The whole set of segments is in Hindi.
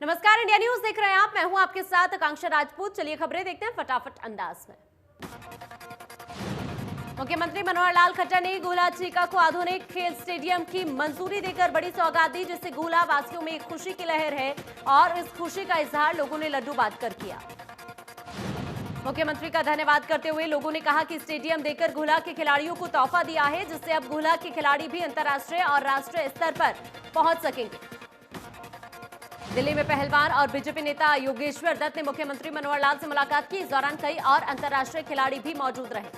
नमस्कार, इंडिया न्यूज देख रहे हैं आप। मैं हूं आपके साथ आकांक्षा राजपूत। चलिए खबरें देखते हैं फटाफट अंदाज में। मुख्यमंत्री मनोहर लाल खट्टर ने गुहला चीका को आधुनिक खेल स्टेडियम की मंजूरी देकर बड़ी सौगात दी, जिससे गुहला वासियों में एक खुशी की लहर है और इस खुशी का इजहार लोगों ने लड्डू बांटकर किया। मुख्यमंत्री का धन्यवाद करते हुए लोगों ने कहा कि स्टेडियम देकर गुहला के खिलाड़ियों को तोहफा दिया है, जिससे अब गुहला के खिलाड़ी भी अंतर्राष्ट्रीय और राष्ट्रीय स्तर पर पहुंच सकेंगे। दिल्ली में पहलवान और बीजेपी नेता योगेश्वर दत्त ने मुख्यमंत्री मनोहर लाल से मुलाकात की। इस दौरान कई और अंतर्राष्ट्रीय खिलाड़ी भी मौजूद रहे।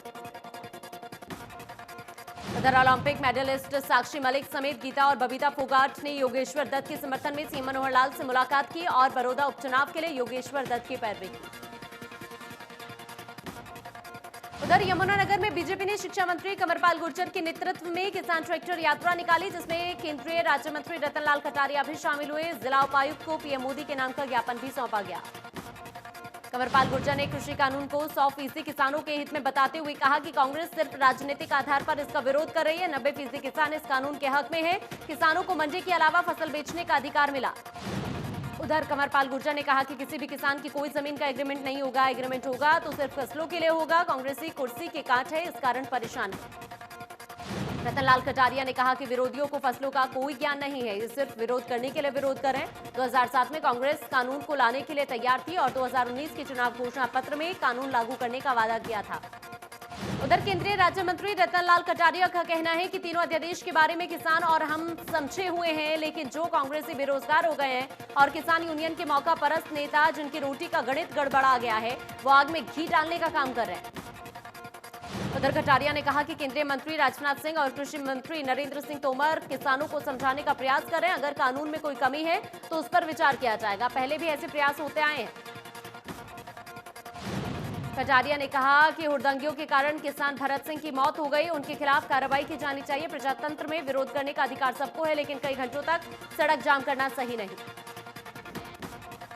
उधर ओलंपिक मेडलिस्ट साक्षी मलिक समेत गीता और बबीता फोगाट ने योगेश्वर दत्त के समर्थन में सीएम मनोहर लाल से मुलाकात की और बड़ौदा उपचुनाव के लिए योगेश्वर दत्त की पैरवी की। उधर यमुनानगर में बीजेपी ने शिक्षा मंत्री कंवरपाल गुर्जर के नेतृत्व में किसान ट्रैक्टर यात्रा निकाली, जिसमें केंद्रीय राज्य मंत्री रतनलाल कटारिया भी शामिल हुए। जिला उपायुक्त को पीएम मोदी के नाम का ज्ञापन भी सौंपा गया। कंवरपाल गुर्जर ने कृषि कानून को 100% किसानों के हित में बताते हुए कहा कि कांग्रेस सिर्फ राजनीतिक आधार पर इसका विरोध कर रही है। 90% किसान इस कानून के हक में है। किसानों को मंडी के अलावा फसल बेचने का अधिकार मिला। उधर कंवरपाल गुर्जर ने कहा कि किसी भी किसान की कोई जमीन का एग्रीमेंट नहीं होगा। एग्रीमेंट होगा तो सिर्फ फसलों के लिए होगा। कांग्रेसी कुर्सी के कांट है, इस कारण परेशान है। रतनलाल कटारिया ने कहा कि विरोधियों को फसलों का कोई ज्ञान नहीं है, ये सिर्फ विरोध करने के लिए विरोध कर रहे हैं। 2007 में कांग्रेस कानून को लाने के लिए तैयार थी और 2019 के चुनाव घोषणा पत्र में कानून लागू करने का वादा किया था। उधर केंद्रीय राज्य मंत्री रतनलाल कटारिया का कहना है कि तीनों अध्यादेश के बारे में किसान और हम समझे हुए हैं, लेकिन जो कांग्रेसी बेरोजगार हो गए हैं और किसान यूनियन के मौका परस्त नेता जिनकी रोटी का गणित गड़बड़ा गया है, वो आग में घी डालने का काम कर रहे हैं। उधर कटारिया ने कहा कि केंद्रीय मंत्री राजनाथ सिंह और कृषि मंत्री नरेंद्र सिंह तोमर किसानों को समझाने का प्रयास कर रहे हैं। अगर कानून में कोई कमी है तो उस पर विचार किया जाएगा। पहले भी ऐसे प्रयास होते आए हैं। कटारिया ने कहा कि हुड़दंगियों के कारण किसान भरत सिंह की मौत हो गई, उनके खिलाफ कार्रवाई की जानी चाहिए। प्रजातंत्र में विरोध करने का अधिकार सबको है, लेकिन कई घंटों तक सड़क जाम करना सही नहीं।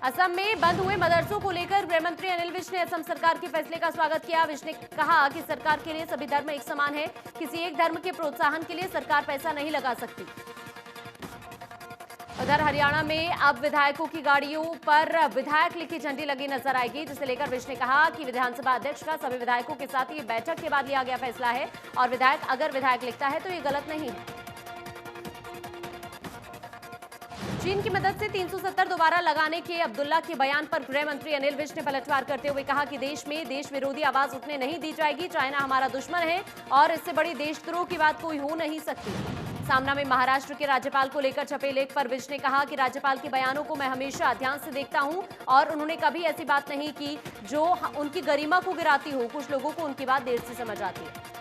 असम में बंद हुए मदरसों को लेकर गृह मंत्री अनिल विज ने असम सरकार के फैसले का स्वागत किया। विज ने कहा कि सरकार के लिए सभी धर्म एक समान है, किसी एक धर्म के प्रोत्साहन के लिए सरकार पैसा नहीं लगा सकती। उधर हरियाणा में अब विधायकों की गाड़ियों पर विधायक लिखी झंडी लगी नजर आएगी, जिसे लेकर विज ने कहा कि विधानसभा अध्यक्ष का सभी विधायकों के साथ ये बैठक के बाद लिया गया फैसला है और विधायक अगर विधायक लिखता है तो ये गलत नहीं है। चीन की मदद से 370 दोबारा लगाने के अब्दुल्ला के बयान पर गृह मंत्री अनिल विज ने पलटवार करते हुए कहा कि देश में देश विरोधी आवाज उठने नहीं दी जाएगी। चाइना हमारा दुश्मन है और इससे बड़ी देशद्रोह की बात कोई हो नहीं सकती। सामना में महाराष्ट्र के राज्यपाल को लेकर छपे लेख पर विज ने कहा कि राज्यपाल के बयानों को मैं हमेशा ध्यान से देखता हूं और उन्होंने कभी ऐसी बात नहीं की जो उनकी गरिमा को गिराती हो। कुछ लोगों को उनकी बात देर से समझ आती है।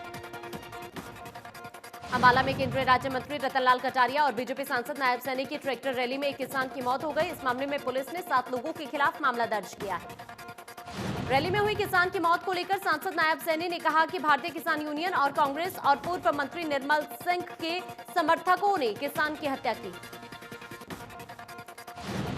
अंबाला में केंद्रीय राज्य मंत्री रतनलाल कटारिया और बीजेपी सांसद नायब सैनी की ट्रैक्टर रैली में एक किसान की मौत हो गई। इस मामले में पुलिस ने 7 लोगों के खिलाफ मामला दर्ज किया है। रैली में हुई किसान की मौत को लेकर सांसद नायब सैनी ने कहा कि भारतीय किसान यूनियन और कांग्रेस और पूर्व मंत्री निर्मल सिंह के समर्थकों ने किसान की हत्या की।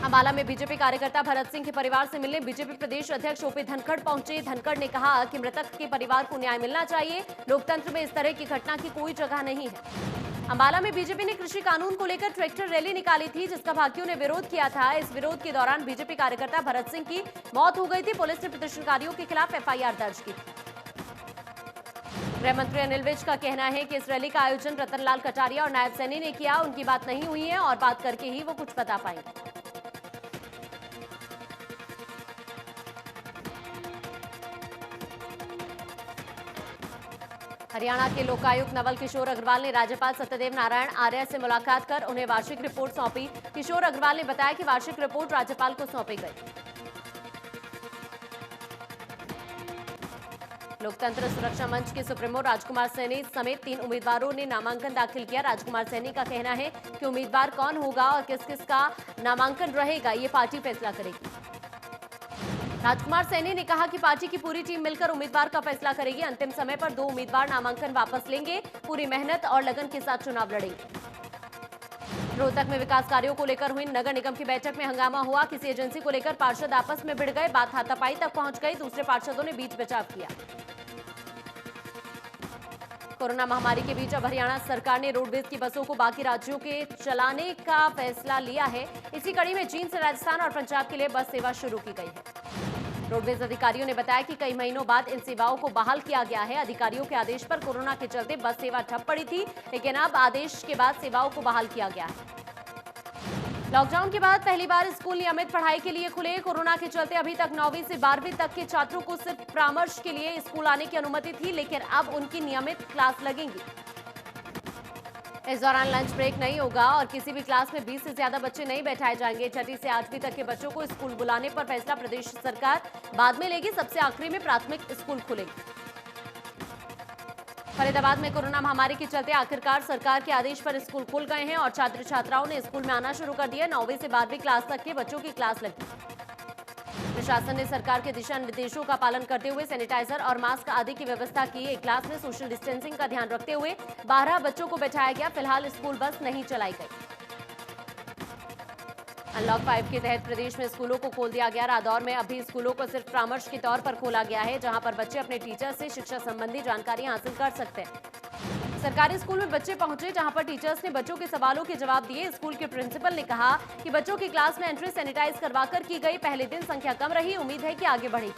अंबाला में बीजेपी कार्यकर्ता भरत सिंह के परिवार से मिलने बीजेपी प्रदेश अध्यक्ष ओपी धनखड़ पहुंचे। धनखड़ ने कहा कि मृतक के परिवार को न्याय मिलना चाहिए। लोकतंत्र में इस तरह की घटना की कोई जगह नहीं है। अंबाला में बीजेपी ने कृषि कानून को लेकर ट्रैक्टर रैली निकाली थी, जिसका भाकियों ने विरोध किया था। इस विरोध के दौरान बीजेपी कार्यकर्ता भरत सिंह की मौत हो गई थी। पुलिस ने प्रदर्शनकारियों के खिलाफ एफआईआर दर्ज की। गृह मंत्री अनिल विज का कहना है कि इस रैली का आयोजन रतनलाल कटारिया और नायब सैनी ने किया। उनकी बात नहीं हुई है और बात करके ही वो कुछ बता पाएंगे। हरियाणा के लोकायुक्त नवल किशोर अग्रवाल ने राज्यपाल सत्यदेव नारायण आर्य से मुलाकात कर उन्हें वार्षिक रिपोर्ट सौंपी। किशोर अग्रवाल ने बताया कि वार्षिक रिपोर्ट राज्यपाल को सौंपी गई। लोकतंत्र सुरक्षा मंच के सुप्रीमो राजकुमार सैनी समेत 3 उम्मीदवारों ने नामांकन दाखिल किया। राजकुमार सैनी का कहना है कि उम्मीदवार कौन होगा और किस किस का नामांकन रहेगा, ये पार्टी फैसला करेगी। राजकुमार सैनी ने कहा कि पार्टी की पूरी टीम मिलकर उम्मीदवार का फैसला करेगी। अंतिम समय पर 2 उम्मीदवार नामांकन वापस लेंगे, पूरी मेहनत और लगन के साथ चुनाव लड़ेंगे। रोहतक में विकास कार्यों को लेकर हुई नगर निगम की बैठक में हंगामा हुआ। किसी एजेंसी को लेकर पार्षद आपस में भिड़ गए, बात हाथापाई तक पहुंच गई। दूसरे पार्षदों ने बीच बचाव किया। कोरोना महामारी के बीच अब हरियाणा सरकार ने रोडवेज की बसों को बाकी राज्यों के चलाने का फैसला लिया है। इसी कड़ी में जींद से राजस्थान और पंजाब के लिए बस सेवा शुरू की गई है। रोडवेज अधिकारियों ने बताया कि कई महीनों बाद इन सेवाओं को बहाल किया गया है। अधिकारियों के आदेश पर कोरोना के चलते बस सेवा ठप पड़ी थी, लेकिन अब आदेश के बाद सेवाओं को बहाल किया गया है। लॉकडाउन के बाद पहली बार स्कूल नियमित पढ़ाई के लिए खुले। कोरोना के चलते अभी तक 9वीं से 12वीं तक के छात्रों को सिर्फ परामर्श के लिए स्कूल आने की अनुमति थी, लेकिन अब उनकी नियमित क्लास लगेंगी। इस दौरान लंच ब्रेक नहीं होगा और किसी भी क्लास में 20 से ज्यादा बच्चे नहीं बैठाए जाएंगे। 6वीं से 8वीं तक के बच्चों को स्कूल बुलाने पर फैसला प्रदेश सरकार बाद में लेगी। सबसे आखिरी में प्राथमिक स्कूल खुलेंगे। फरीदाबाद में कोरोना महामारी के चलते आखिरकार सरकार के आदेश पर स्कूल खुल गए हैं और छात्र छात्राओं ने स्कूल में आना शुरू कर दिया। 9वीं से 12वीं क्लास तक के बच्चों की क्लास लगी। प्रशासन ने सरकार के दिशा निर्देशों का पालन करते हुए सैनिटाइजर और मास्क आदि की व्यवस्था की। एक क्लास में सोशल डिस्टेंसिंग का ध्यान रखते हुए 12 बच्चों को बैठाया गया। फिलहाल स्कूल बस नहीं चलाई गई। अनलॉक 5 के तहत प्रदेश में स्कूलों को खोल दिया गया। रादौर में अभी स्कूलों को सिर्फ परामर्श के तौर पर खोला गया है, जहां पर बच्चे अपने टीचर से शिक्षा संबंधी जानकारी हासिल कर सकते हैं। सरकारी स्कूल में बच्चे पहुंचे, जहां पर टीचर्स ने बच्चों के सवालों के जवाब दिए। स्कूल के प्रिंसिपल ने कहा कि बच्चों की क्लास में एंट्री सैनिटाइज करवाकर की गई। पहले दिन संख्या कम रही, उम्मीद है कि आगे बढ़ेगी।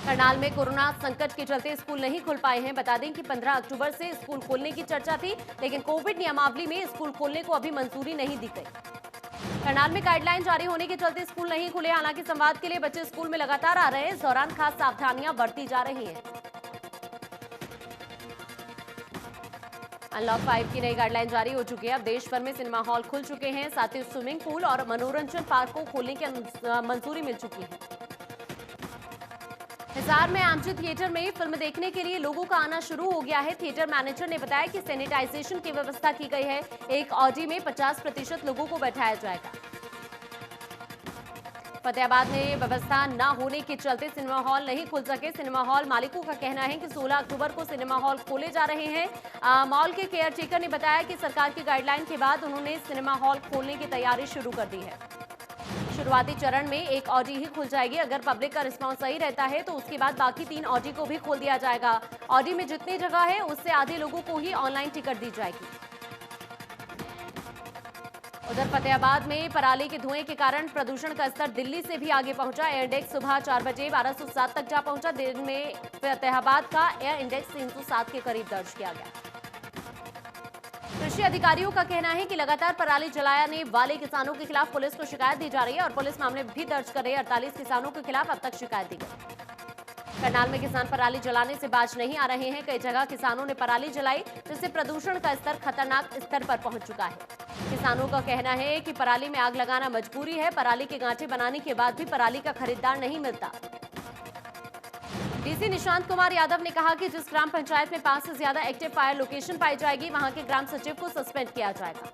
करनाल में कोरोना संकट के चलते स्कूल नहीं खुल पाए हैं। बता दें कि 15 अक्टूबर से स्कूल खोलने की चर्चा थी, लेकिन कोविड नियमावली में स्कूल खोलने को अभी मंजूरी नहीं दी गई। करनाल में गाइडलाइन जारी होने के चलते स्कूल नहीं खुले। हालांकि संवाद के लिए बच्चे स्कूल में लगातार आ रहे हैं। इस दौरान खास सावधानियां बरती जा रही हैं। अनलॉक 5 की नई गाइडलाइन जारी हो चुकी है। अब देश भर में सिनेमा हॉल खुल चुके हैं, साथ ही स्विमिंग पूल और मनोरंजन पार्क को खोलने की मंजूरी मिल चुकी है। हिसार में आमची थिएटर में फिल्म देखने के लिए लोगों का आना शुरू हो गया है। थिएटर मैनेजर ने बताया कि सैनिटाइजेशन की व्यवस्था की गई है। एक ऑडी में 50% लोगों को बैठाया जाएगा। फतेहाबाद में व्यवस्था न होने के चलते सिनेमा हॉल नहीं खुल सके। सिनेमा हॉल मालिकों का कहना है कि 16 अक्टूबर को सिनेमा हॉल खोले जा रहे हैं। मॉल के केयरटेकर ने बताया कि सरकार की गाइडलाइन के बाद उन्होंने सिनेमा हॉल खोलने की तैयारी शुरू कर दी है। शुरुआती चरण में एक ऑडी ही खुल जाएगी। अगर पब्लिक का रिस्पांस सही रहता है तो उसके बाद बाकी 3 ऑडी को भी खोल दिया जाएगा। ऑडी में जितनी जगह है उससे आधे लोगों को ही ऑनलाइन टिकट दी जाएगी। उधर फतेहाबाद में पराली के धुएं के कारण प्रदूषण का स्तर दिल्ली से भी आगे पहुंचा। एयर इंडेक्स सुबह 4 बजे 1207 तक जा पहुंचा। दिन में फतेहाबाद का एयर इंडेक्स 307 के करीब दर्ज किया गया। कृषि अधिकारियों का कहना है कि लगातार पराली जलाने वाले किसानों के खिलाफ पुलिस को शिकायत दी जा रही है और पुलिस मामले भी दर्ज कर रही है। 48 किसानों के खिलाफ अब तक शिकायत दी गई। करनाल में किसान पराली जलाने से बाज नहीं आ रहे हैं। कई जगह किसानों ने पराली जलाई, जिससे प्रदूषण का स्तर खतरनाक स्तर पर पहुंच चुका है। किसानों का कहना है कि पराली में आग लगाना मजबूरी है। पराली के गांठे बनाने के बाद भी पराली का खरीदार नहीं मिलता। डीसी निशांत कुमार यादव ने कहा कि जिस ग्राम पंचायत में 5 से ज्यादा एक्टिव फायर लोकेशन पाई जाएगी, वहां के ग्राम सचिव को सस्पेंड किया जाएगा।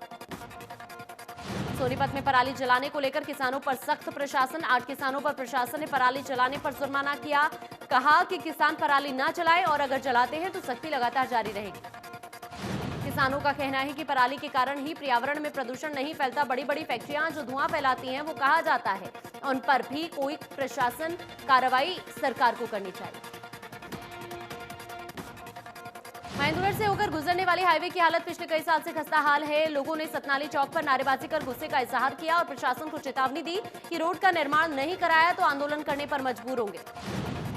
सोनीपत में पराली जलाने को लेकर किसानों पर सख्त प्रशासन। 8 किसानों पर प्रशासन ने पराली जलाने पर जुर्माना किया। कहा कि किसान पराली ना जलाए और अगर जलाते हैं तो सख्ती लगातार जारी रहेगी। किसानों का कहना है कि पराली के कारण ही पर्यावरण में प्रदूषण नहीं फैलता। बड़ी बड़ी फैक्ट्रियां जो धुआं फैलाती हैं वो कहा जाता है, उन पर भी कोई प्रशासन कार्रवाई सरकार को करनी चाहिए। महेंद्रगढ़ से होकर गुजरने वाली हाईवे की हालत पिछले कई साल से खस्ता हाल है। लोगों ने सतनाली चौक पर नारेबाजी कर गुस्से का इजहार किया और प्रशासन को चेतावनी दी कि रोड का निर्माण नहीं कराया तो आंदोलन करने पर मजबूर होंगे।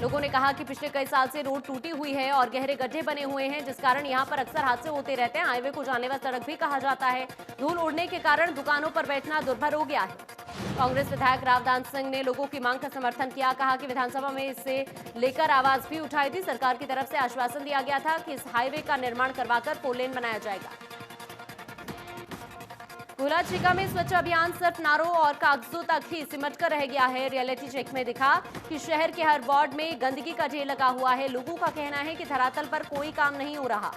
लोगों ने कहा कि पिछले कई साल से रोड टूटी हुई है और गहरे गड्ढे बने हुए हैं, जिस कारण यहां पर अक्सर हादसे होते रहते हैं। हाईवे को जानलेवा सड़क भी कहा जाता है। धूल उड़ने के कारण दुकानों पर बैठना दुर्भर हो गया है। कांग्रेस विधायक रावदान सिंह ने लोगों की मांग का समर्थन किया। कहा कि विधानसभा में इसे लेकर आवाज भी उठाई थी। सरकार की तरफ से आश्वासन दिया गया था कि इस हाईवे का निर्माण करवाकर 4 लेन बनाया जाएगा। गुलाचिका में स्वच्छ अभियान सिर्फ नारों और कागजों तक ही सिमट कर रह गया है। रियलिटी चेक में दिखा कि शहर के हर वार्ड में गंदगी का ढेर लगा हुआ है। लोगों का कहना है कि धरातल पर कोई काम नहीं हो रहा।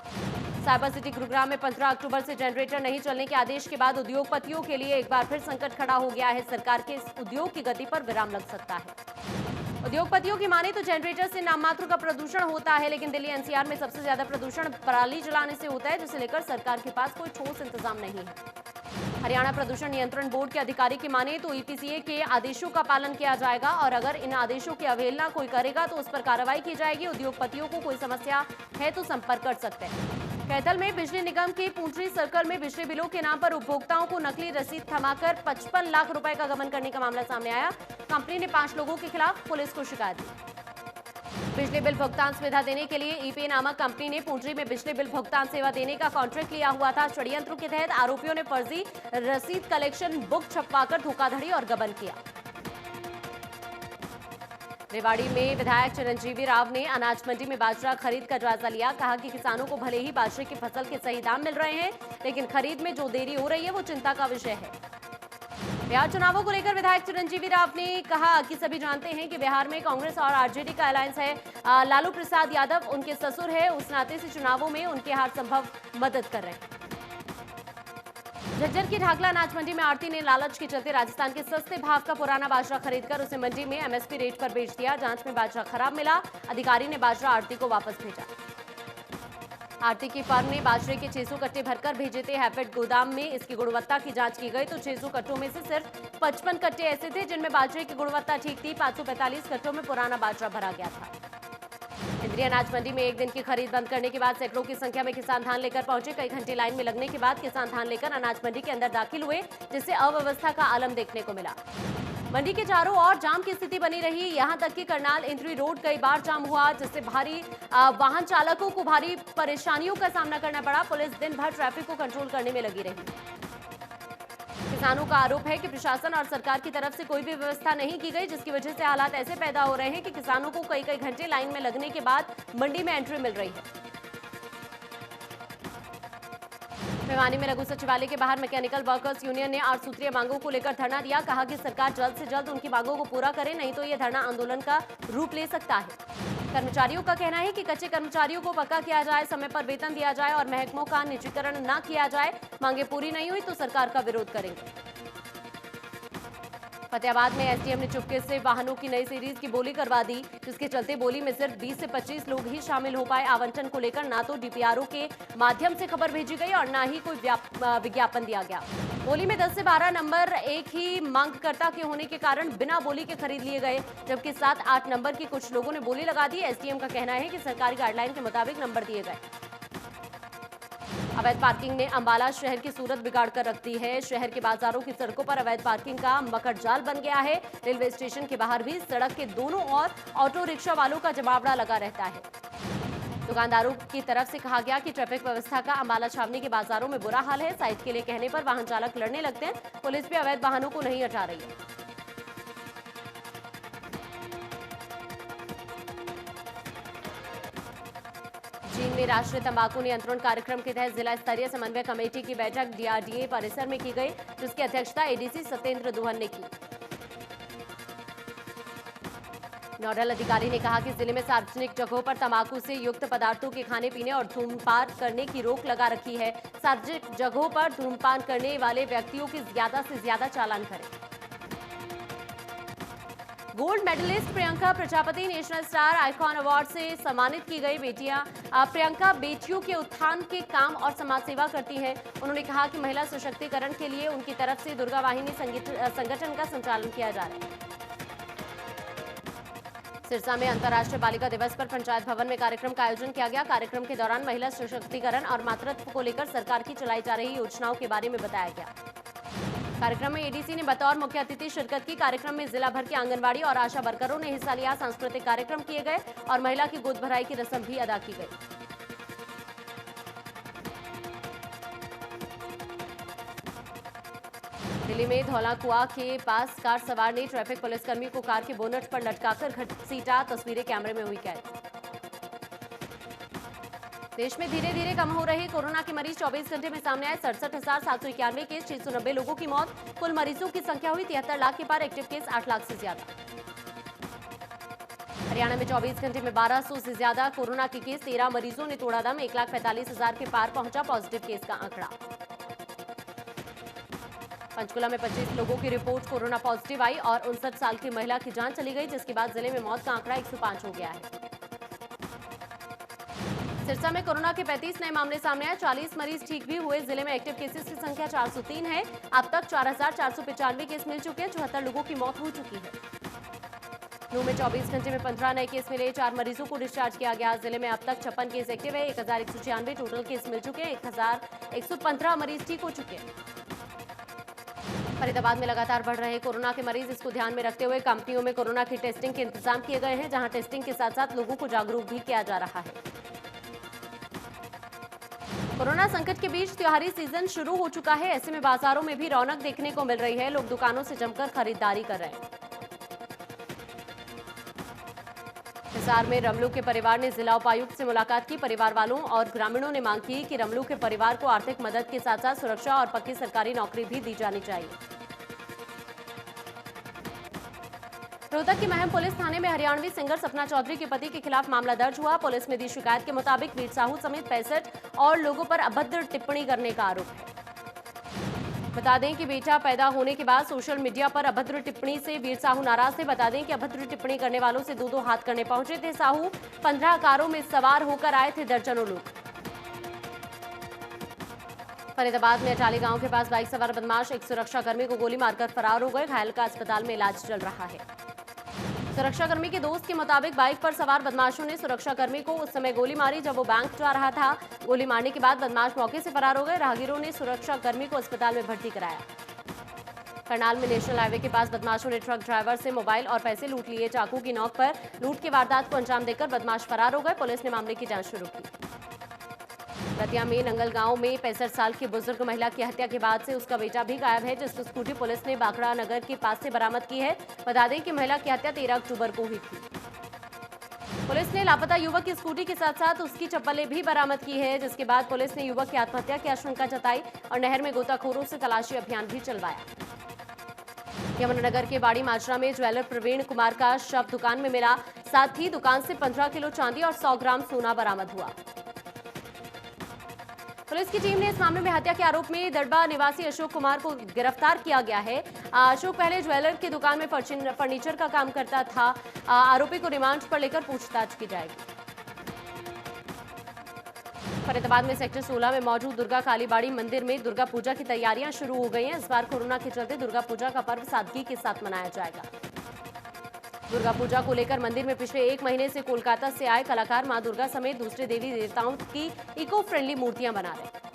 साइबर सिटी गुरुग्राम में 15 अक्टूबर से जनरेटर नहीं चलने के आदेश के बाद उद्योगपतियों के लिए एक बार फिर संकट खड़ा हो गया है। सरकार के इस उद्योग की गति पर विराम लग सकता है। उद्योगपतियों की माने तो जनरेटर से नाममात्र का प्रदूषण होता है, लेकिन दिल्ली एनसीआर में सबसे ज्यादा प्रदूषण पराली जलाने से होता है, जिसे लेकर सरकार के पास कोई ठोस इंतजाम नहीं है। हरियाणा प्रदूषण नियंत्रण बोर्ड के अधिकारी की माने तो ईपीसीए के आदेशों का पालन किया जाएगा और अगर इन आदेशों की अवहेलना कोई करेगा तो उस पर कार्रवाई की जाएगी। उद्योगपतियों को कोई समस्या है तो संपर्क कर सकते हैं। कैथल में बिजली निगम के पूंटरी सर्कल में बिजली बिलों के नाम पर उपभोक्ताओं को नकली रसीद थमाकर 55 लाख रुपए का गबन करने का मामला सामने आया। कंपनी ने 5 लोगों के खिलाफ पुलिस को शिकायत दी। बिजली बिल भुगतान सुविधा देने के लिए ईपे नामक कंपनी ने पूंटरी में बिजली बिल भुगतान सेवा देने का कॉन्ट्रैक्ट लिया हुआ था। षड्यंत्र के तहत आरोपियों ने फर्जी रसीद कलेक्शन बुक छपवाकर धोखाधड़ी और गबन किया। रेवाड़ी में विधायक चिरंजीवी राव ने अनाज मंडी में बाजरा खरीद का जायजा लिया। कहा कि किसानों को भले ही बाजरे की फसल के सही दाम मिल रहे हैं, लेकिन खरीद में जो देरी हो रही है वो चिंता का विषय है। बिहार चुनावों को लेकर विधायक चिरंजीवी राव ने कहा कि सभी जानते हैं कि बिहार में कांग्रेस और आरजेडी का अलायंस है। लालू प्रसाद यादव उनके ससुर है, उस नाते से चुनावों में उनके हर संभव मदद कर रहे हैं। झज्जर की ढाकला अनाज मंडी में आड़ती ने लालच के चलते राजस्थान के सस्ते भाव का पुराना बाजरा खरीदकर उसे मंडी में एमएसपी रेट पर बेच दिया। जांच में बाजरा खराब मिला। अधिकारी ने बाजरा आड़ती को वापस भेजा। आरती की फर्म ने बाजरे के 600 कट्टे भरकर भेजे थे हैफेड गोदाम में। इसकी गुणवत्ता की जांच की गई तो 600 कट्टों में से सिर्फ 55 कट्टे ऐसे थे जिनमें बाजरे की गुणवत्ता ठीक थी। 545 कट्टों में पुराना बाजरा भरा गया था। केंद्रीय अनाज मंडी में एक दिन की खरीद बंद करने के बाद सैकड़ों की संख्या में किसान धान लेकर पहुंचे। कई घंटे लाइन में लगने के बाद किसान धान लेकर अनाज मंडी के अंदर दाखिल हुए, जिससे अव्यवस्था का आलम देखने को मिला। मंडी के चारों ओर जाम की स्थिति बनी रही। यहां तक कि करनाल एंट्री रोड कई बार जाम हुआ, जिससे भारी वाहन चालकों को भारी परेशानियों का सामना करना पड़ा। पुलिस दिन भर ट्रैफिक को कंट्रोल करने में लगी रही। किसानों का आरोप है कि प्रशासन और सरकार की तरफ से कोई भी व्यवस्था नहीं की गई, जिसकी वजह से हालात ऐसे पैदा हो रहे हैं कि किसानों को कई घंटे लाइन में लगने के बाद मंडी में एंट्री मिल रही है। भिवानी में लघु सचिवालय के बाहर मैकेनिकल वर्कर्स यूनियन ने 8 सूत्रीय मांगों को लेकर धरना दिया। कहा कि सरकार जल्द से जल्द उनकी मांगों को पूरा करे, नहीं तो यह धरना आंदोलन का रूप ले सकता है। कर्मचारियों का कहना है कि कच्चे कर्मचारियों को पक्का किया जाए, समय पर वेतन दिया जाए और महकमों का निजीकरण न किया जाए। मांगे पूरी नहीं हुई तो सरकार का विरोध करेंगे। फतेहाबाद में एसडीएम ने चुपके से वाहनों की नई सीरीज की बोली करवा दी, जिसके चलते बोली में सिर्फ 20 से 25 लोग ही शामिल हो पाए। आवंटन को लेकर ना तो डीपीआरओ के माध्यम से खबर भेजी गई और ना ही कोई विज्ञापन दिया गया। बोली में 10 से 12 नंबर एक ही मांगकर्ता के होने के कारण बिना बोली के खरीद लिए गए, जबकि 7-8 नंबर की कुछ लोगों ने बोली लगा दी। एसडीएम का कहना है कि सरकारी गाइडलाइन के मुताबिक नंबर दिए गए। अवैध पार्किंग ने अंबाला शहर की सूरत बिगाड़ कर रख दी है। शहर के बाजारों की सड़कों पर अवैध पार्किंग का मकड़जाल बन गया है। रेलवे स्टेशन के बाहर भी सड़क के दोनों ओर ऑटो रिक्शा वालों का जमावड़ा लगा रहता है। दुकानदारों की तरफ से कहा गया कि ट्रैफिक व्यवस्था का अंबाला छावनी के बाजारों में बुरा हाल है। साइड के लिए कहने पर वाहन चालक लड़ने लगते हैं। पुलिस भी अवैध वाहनों को नहीं हटा रही है। चीन में राष्ट्रीय तंबाकू नियंत्रण कार्यक्रम के तहत जिला स्तरीय समन्वय कमेटी की बैठक डीआरडीए परिसर में की गई, जिसकी अध्यक्षता एडीसी सत्येंद्र दुहन ने की। नोडल अधिकारी ने कहा कि जिले में सार्वजनिक जगहों पर तंबाकू से युक्त पदार्थों के खाने पीने और धूम्रपान करने की रोक लगा रखी है। सार्वजनिक जगहों पर धूम्रपान करने वाले व्यक्तियों की ज्यादा से ज्यादा चालान करें। Gold medallist Priyanka Prajapati national star icon award से सम्मानित की गई। प्रियंका बेटियों के उत्थान के काम और समाज सेवा करती हैं। उन्होंने कहा कि महिला सशक्तिकरण के लिए उनकी तरफ से दुर्गा वाहिनी संगठन का संचालन किया जा रहा है। सिरसा में अंतर्राष्ट्रीय बालिका दिवस पर पंचायत भवन में कार्यक्रम का आयोजन किया गया। कार्यक्रम के दौरान महिला सशक्तिकरण और मातृत्व को लेकर सरकार की चलाई जा रही योजनाओं के बारे में बताया गया। कार्यक्रम में एडीसी ने बतौर मुख्य अतिथि शिरकत की। कार्यक्रम में जिला भर के आंगनबाड़ी और आशा वर्करों ने हिस्सा लिया। सांस्कृतिक कार्यक्रम किए गए और महिला की गोद भराई की रस्म भी अदा की गई। दिल्ली में धौलाकुआ के पास कार सवार ने ट्रैफिक पुलिसकर्मी को कार के बोनट पर लटकाकर घसीटा। तस्वीरें कैमरे में हुई कैद। देश में धीरे धीरे कम हो रहे कोरोना के मरीज 24 घंटे में सामने आए। 67,791 केस, 690 लोगों की मौत। कुल मरीजों की संख्या हुई 73 लाख के पार। एक्टिव केस 8 लाख से ज्यादा। हरियाणा में 24 घंटे में 1200 से ज्यादा कोरोना के केस। 13 मरीजों ने तोड़ा दम। 1,45,000 के पार पहुंचा पॉजिटिव केस का आंकड़ा। पंचकुला में 25 लोगों की रिपोर्ट कोरोना पॉजिटिव आई और 59 साल की महिला की जान चली गई, जिसके बाद जिले में मौत का आंकड़ा 105 हो गया है। सिरसा में कोरोना के 35 नए मामले सामने आए, 40 मरीज ठीक भी हुए। जिले में एक्टिव केसेस की संख्या 403 है। अब तक 4,495 केस मिल चुके हैं। 74 लोगों की मौत हो चुकी है। नूंह में 24 घंटे में 15 नए केस मिले, 4 मरीजों को डिस्चार्ज किया गया। जिले में अब तक 56 केस एक्टिव है। 1,196 टोटल केस मिल चुके हैं। 1,115 मरीज ठीक हो चुके हैं। फरीदाबाद में लगातार बढ़ रहे कोरोना के मरीज, इसको ध्यान में रखते हुए कंपनियों में कोरोना की टेस्टिंग के इंतजाम किए गए हैं, जहां टेस्टिंग के साथ साथ लोगों को जागरूक भी किया जा रहा है। कोरोना संकट के बीच त्योहारी सीजन शुरू हो चुका है। ऐसे में बाजारों में भी रौनक देखने को मिल रही है। लोग दुकानों से जमकर खरीदारी कर रहे हैं। हिसार में रमलू के परिवार ने जिला उपायुक्त से मुलाकात की। परिवार वालों और ग्रामीणों ने मांग की कि रमलू के परिवार को आर्थिक मदद के साथ साथ सुरक्षा और पक्की सरकारी नौकरी भी दी जानी चाहिए। रोहतक की महम पुलिस थाने में हरियाणवी सिंगर सपना चौधरी के पति के खिलाफ मामला दर्ज हुआ। पुलिस में दी शिकायत के मुताबिक वीर साहू समेत 65 और लोगों पर अभद्र टिप्पणी करने का आरोप है। बता दें कि बेटा पैदा होने के बाद सोशल मीडिया पर अभद्र टिप्पणी से वीर साहू नाराज थे। बता दें कि अभद्र टिप्पणी करने वालों से दो हाथ करने पहुंचे थे साहू। 15 कारों में सवार होकर आए थे दर्जनों लोग। फरीदाबाद में अटाली गांव के पास बाइक सवार बदमाश एक सुरक्षाकर्मी को गोली मारकर फरार हो गए। घायल का अस्पताल में इलाज चल रहा है। सुरक्षाकर्मी के दोस्त के मुताबिक बाइक पर सवार बदमाशों ने सुरक्षाकर्मी को उस समय गोली मारी जब वो बैंक जा रहा था। गोली मारने के बाद बदमाश मौके से फरार हो गए। राहगीरों ने सुरक्षाकर्मी को अस्पताल में भर्ती कराया। करनाल में नेशनल हाईवे के पास बदमाशों ने ट्रक ड्राइवर से मोबाइल और पैसे लूट लिए। चाकू की नोक पर लूट की वारदात को अंजाम देकर बदमाश फरार हो गए। पुलिस ने मामले की जांच शुरू की। रतिया में नंगल गांव में 65 साल की बुजुर्ग महिला की हत्या के बाद से उसका बेटा भी गायब है, जिसकी स्कूटी पुलिस ने बाकड़ा नगर के पास से बरामद की है। बता दें कि महिला की हत्या 13 अक्टूबर को हुई थी। पुलिस ने लापता युवक की स्कूटी के साथ साथ उसकी चप्पलें भी बरामद की है, जिसके बाद पुलिस ने युवक की आत्महत्या की आशंका जताई और नहर में गोताखोरों से तलाशी अभियान भी चलवाया। यमुनानगर के बाड़ी माजरा में ज्वेलर प्रवीण कुमार का शव दुकान में मिला। साथ ही दुकान से 15 किलो चांदी और 100 ग्राम सोना बरामद हुआ। पुलिस की टीम ने इस मामले में हत्या के आरोप में दड़बा निवासी अशोक कुमार को गिरफ्तार किया गया है। अशोक पहले ज्वेलर की दुकान में फर्नीचर का काम करता था। आरोपी को रिमांड पर लेकर पूछताछ की जाएगी। फरीदाबाद में सेक्टर 16 में मौजूद दुर्गा कालीबाड़ी मंदिर में दुर्गा पूजा की तैयारियां शुरू हो गई हैं। इस बार कोरोना के चलते दुर्गा पूजा का पर्व सादगी के साथ मनाया जाएगा। दुर्गा पूजा को लेकर मंदिर में पिछले 1 महीने से कोलकाता से आए कलाकार मां दुर्गा समेत दूसरे देवी देवताओं की इको फ्रेंडली मूर्तियां बना रहे हैं।